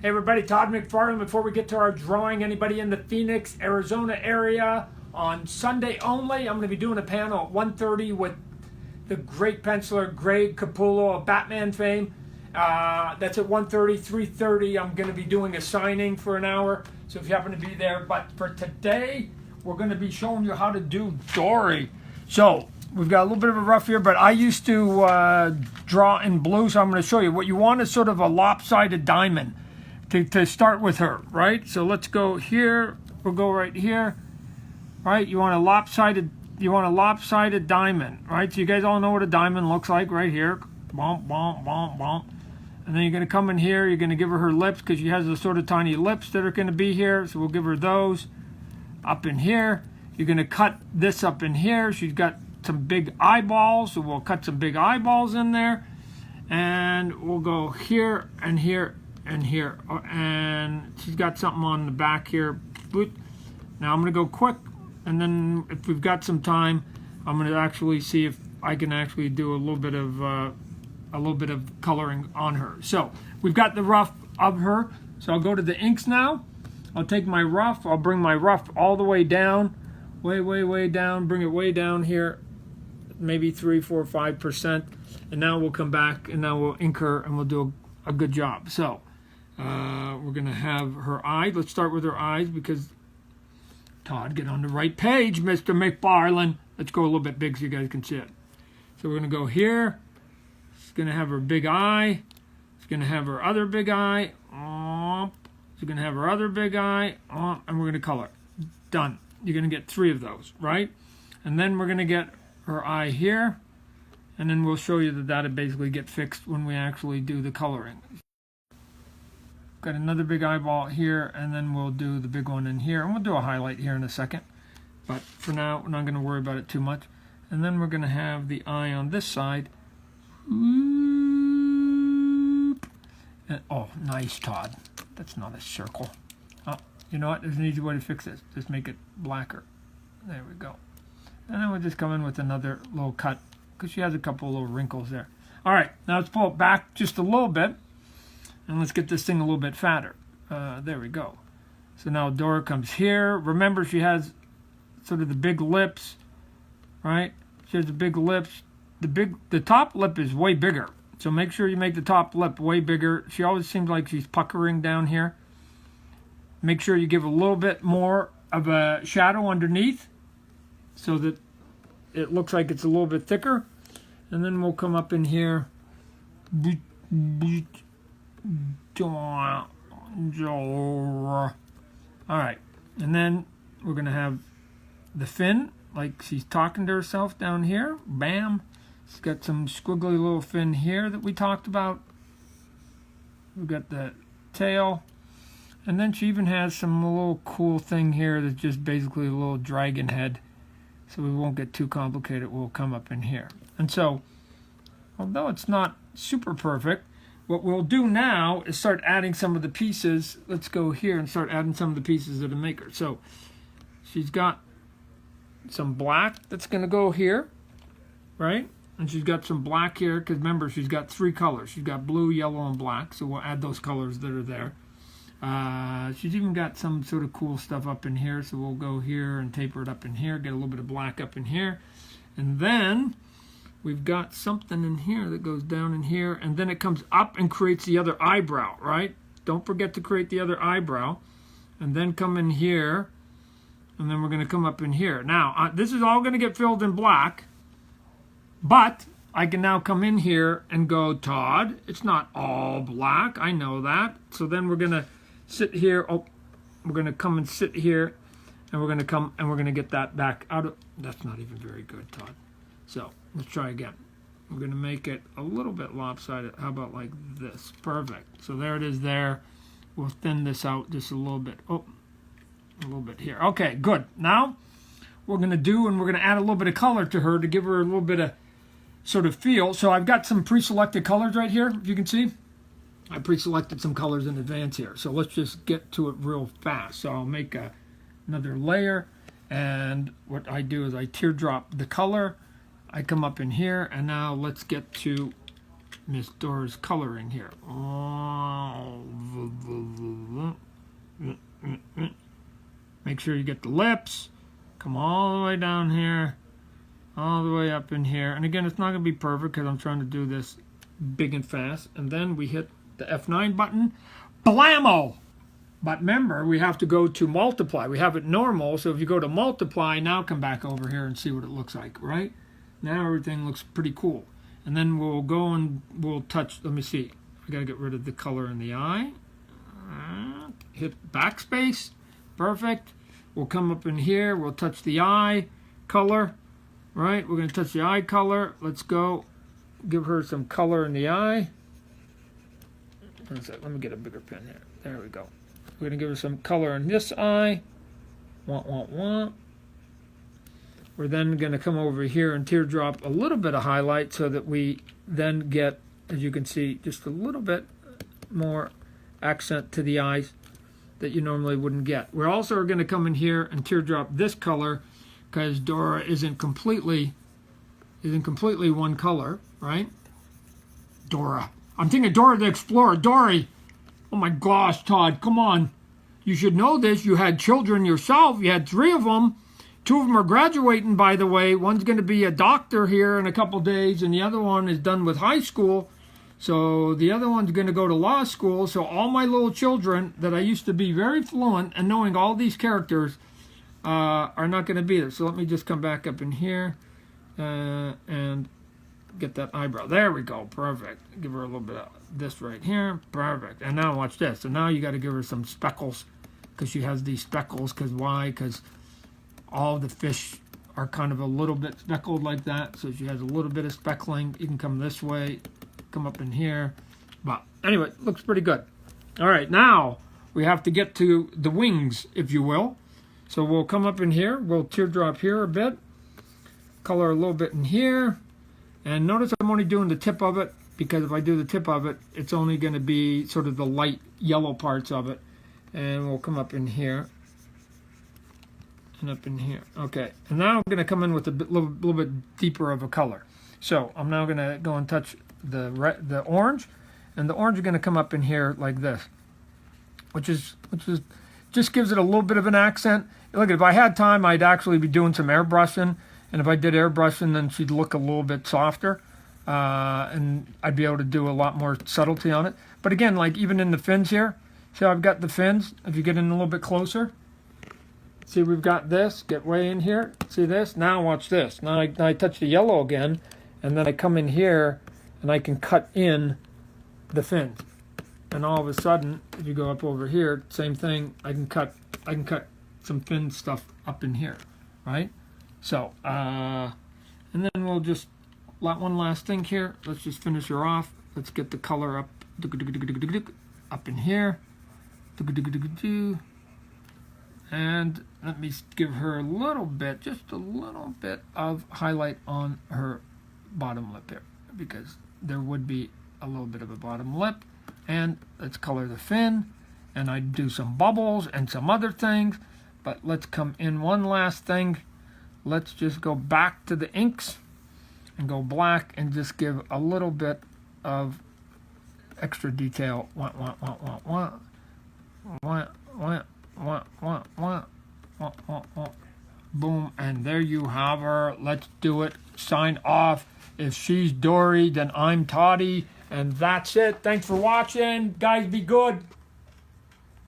Hey everybody, Todd McFarlane. Before we get to our drawing, anybody in the Phoenix, Arizona area on Sunday only, I'm going to be doing a panel at 1:30 with the great penciler Greg Capullo of Batman fame. That's at 1:30, 3:30. I'm going to be doing a signing for an hour, so if you happen to be there. But for today, we're going to be showing you how to do Dory. So we've got a little bit of a rough here, but I used to draw in blue, so I'm going to show you. What you want is sort of a lopsided diamond to start with her, right? So let's go here. We'll go right here, right? You want a lopsided diamond, right? So you guys all know what a diamond looks like right here. Bump, bump, bump, bump. And then you're going to come in here. You're going to give her lips because she has the sort of tiny lips that are going to be here. So we'll give her those up in here. You're going to cut this up in here. She's got some big eyeballs, so we'll cut some big eyeballs in there. And we'll go here and here and here. And she's got something on the back here. Now I'm going to go quick. And then if we've got some time, I'm going to actually see if I can actually do a little bit of coloring on her. So we've got the rough of her. So I'll go to the inks now. I'll take my rough. I'll bring my rough all the way down, way down. Bring it way down here, maybe 3, 4, 5%. And now we'll come back and now we'll ink her and we'll do a good job. So we're going to have her eyes. Let's start with her eyes because Todd, get on the right page, Mr. McFarlane. Let's go a little bit big so you guys can see it. So we're going to go here. She's going to have her big eye. She's going to have her other big eye. She's going to have her other big eye. And we're going to color. Done. You're going to get 3 of those, right? And then we're going to get her eye here. And then we'll show you that that'll basically get fixed when we actually do the coloring. Got another big eyeball here, and then we'll do the big one in here. And we'll do a highlight here in a second. But for now, we're not going to worry about it too much. And then we're going to have the eye on this side. And, oh, nice, Todd. That's not a circle. Oh, you know what? There's an easy way to fix this. Just make it blacker. There we go. And then we'll just come in with another little cut because she has a couple of little wrinkles there. All right, now let's pull it back just a little bit. And let's get this thing a little bit fatter. There we go. So now Dory comes here. Remember, she has sort of the big lips, right? She has the big lips. The top lip is way bigger. So make sure you make the top lip way bigger. She always seems like she's puckering down here. Make sure you give a little bit more of a shadow underneath so that it looks like it's a little bit thicker. And then we'll come up in here. All right, and then we're going to have the fin, like she's talking to herself down here. Bam. She's got some squiggly little fin here that we talked about. We've got the tail. And then she even has some little cool thing here that's just basically a little dragon head. So we won't get too complicated. We'll come up in here. And so, although it's not super perfect, what we'll do now is start adding some of the pieces. Let's go here and start adding some of the pieces of the maker. So she's got some black that's going to go here, right? And she's got some black here because remember, she's got 3 colors. She's got blue, yellow, and black. So we'll add those colors that are there. She's even got some sort of cool stuff up in here. So we'll go here and taper it up in here, get a little bit of black up in here. And then we've got something in here that goes down in here, and then it comes up and creates the other eyebrow, right? Don't forget to create the other eyebrow, and then come in here, and then we're going to come up in here. Now, this is all going to get filled in black, but I can now come in here and go, Todd, it's not all black. I know that. So then we're going to sit here. Oh, we're going to come and sit here, and we're going to come, and we're going to get that back out of, that's not even very good, Todd. So let's try again. We're going to make it a little bit lopsided. How about like this? Perfect. So there it is there. We'll thin this out just a little bit. Oh, a little bit here. Okay, good. Now we're going to add a little bit of color to her to give her a little bit of sort of feel. So I've got some pre-selected colors right here, if you can see. I pre-selected some colors in advance here. So let's just get to it real fast. So I'll make another layer. And what I do is I teardrop the color. I come up in here, and now let's get to Miss Dora's coloring here. Make sure you get the lips. Come all the way down here. All the way up in here. And again, it's not going to be perfect because I'm trying to do this big and fast. And then we hit the F9 button. Blammo! But remember, we have to go to multiply. We have it normal, so if you go to multiply, now come back over here and see what it looks like, right? Now everything looks pretty cool. And then we'll go and we'll touch, let me see. We got to get rid of the color in the eye. Hit backspace. Perfect. We'll come up in here. We'll touch the eye color, right? We're going to touch the eye color. Let's go. Give her some color in the eye. Let me get a bigger pen here. There we go. We're going to give her some color in this eye. We're then going to come over here and teardrop a little bit of highlight so that we then get, as you can see, just a little bit more accent to the eyes that you normally wouldn't get. We're also going to come in here and teardrop this color because Dora isn't completely one color, right? Dora. I'm thinking Dora the Explorer. Dory. Oh my gosh, Todd, come on. You should know this. You had children yourself. You had 3 of them. 2 of them are graduating, by the way. One's going to be a doctor here in a couple days, and the other one is done with high school. So the other one's going to go to law school. So all my little children that I used to be very fluent and knowing all these characters are not going to be there. So let me just come back up in here and get that eyebrow. There we go. Perfect. Give her a little bit of this right here. Perfect. And now watch this. So now you got to give her some speckles because she has these speckles. Because why? Because all the fish are kind of a little bit speckled like that. So she has a little bit of speckling. You can come this way, come up in here. But anyway, looks pretty good. All right, now we have to get to the wings, if you will. So we'll come up in here. We'll teardrop here a bit. Color a little bit in here. And notice I'm only doing the tip of it because if I do the tip of it, it's only going to be sort of the light yellow parts of it. And we'll come up in here. And up in here. Okay. And now I'm going to come in with a little bit deeper of a color. So I'm now going to go and touch the orange. And the orange is going to come up in here like this. Which is just gives it a little bit of an accent. Look, if I had time, I'd actually be doing some airbrushing. And if I did airbrushing, then she'd look a little bit softer. And I'd be able to do a lot more subtlety on it. But again, like even in the fins here, see how I've got the fins? If you get in a little bit closer. See, we've got this. Get way in here. See this? Now watch this. Now I touch the yellow again. And then I come in here and I can cut in the fins. And all of a sudden, if you go up over here, same thing. I can cut some fin stuff up in here, right? So, and then we'll just, one last thing here. Let's just finish her off. Let's get the color up in here. And let me give her a little bit, just a little bit of highlight on her bottom lip here. Because there would be a little bit of a bottom lip. And let's color the fin. And I do some bubbles and some other things. But let's come in one last thing. Let's just go back to the inks and go black and just give a little bit of extra detail. Boom, and there you have her. Let's do it. Sign off. If she's Dory, then I'm Toddy. And that's it. Thanks for watching. Guys, be good.